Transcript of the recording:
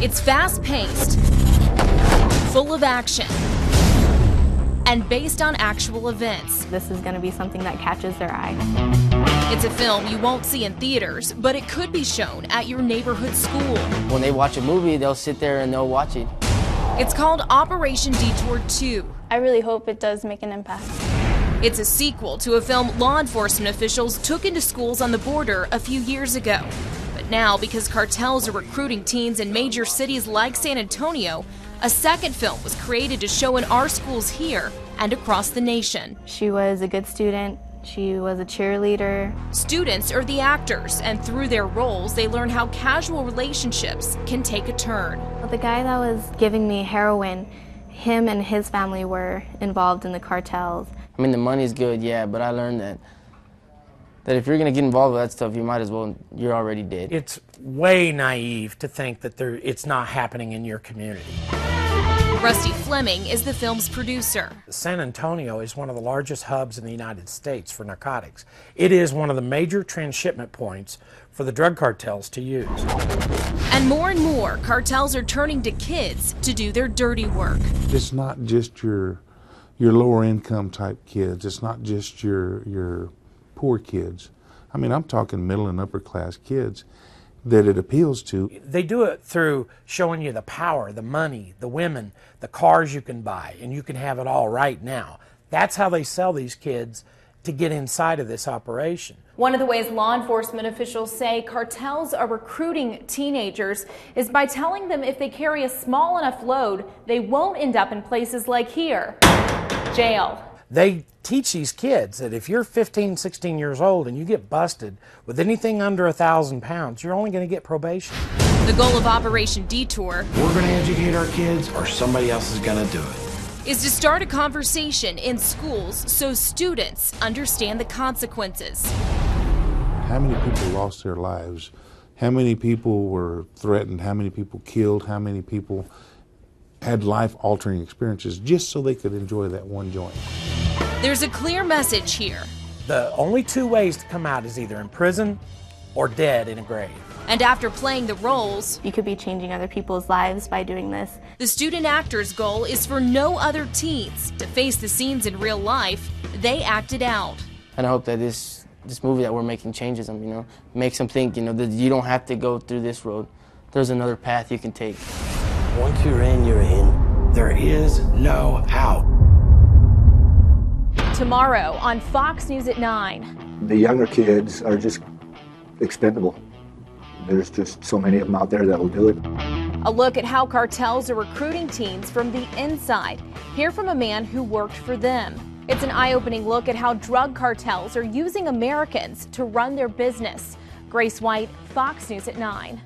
It's fast-paced, full of action, and based on actual events. This is going to be something that catches their eye. It's a film you won't see in theaters, but it could be shown at your neighborhood school. When they watch a movie, they'll sit there and they'll watch it. It's called Operation Detour 2. I really hope it does make an impact. It's a sequel to a film law enforcement officials took into schools on the border a few years ago. But now, because cartels are recruiting teens in major cities like San Antonio, a second film was created to show in our schools here and across the nation. She was a good student. She was a cheerleader. Students are the actors, and through their roles, they learn how casual relationships can take a turn. The guy that was giving me heroin, him and his family were involved in the cartels. I mean, the money's good, yeah, but I learned that if you're going to get involved with that stuff, you might as well, you're already dead. It's way naive to think that it's not happening in your community. Rusty Fleming is the film's producer. San Antonio is one of the largest hubs in the United States for narcotics. It is one of the major transshipment points for the drug cartels to use. And more cartels are turning to kids to do their dirty work. It's not just your lower income type kids. It's not just your poor kids. I mean, I'm talking middle and upper class kids that it appeals to. They do it through showing you the power, the money, the women, the cars you can buy, and you can have it all right now. That's how they sell these kids to get inside of this operation. One of the ways law enforcement officials say cartels are recruiting teenagers is by telling them if they carry a small enough load, they won't end up in places like here, jail. They teach these kids that if you're 15, 16 years old and you get busted with anything under 1,000 pounds, you're only going to get probation. The goal of Operation Detour, we're going to educate our kids or somebody else is going to do it, is to start a conversation in schools so students understand the consequences. How many people lost their lives? How many people were threatened? How many people killed? How many people had life-altering experiences just so they could enjoy that one joint? There's a clear message here. The only two ways to come out is either in prison or dead in a grave. And after playing the roles, you could be changing other people's lives by doing this. The student actor's goal is for no other teens to face the scenes in real life they acted out. And I hope that this movie that we're making changes them, you know, makes them think, you know, that you don't have to go through this road. There's another path you can take. Once you're in, you're in. There is no out. Tomorrow on Fox News at 9. The younger kids are just expendable. There's just so many of them out there that will do it. A look at how cartels are recruiting teens from the inside. Hear from a man who worked for them. It's an eye-opening look at how drug cartels are using Americans to run their business. Grace White, Fox News at 9.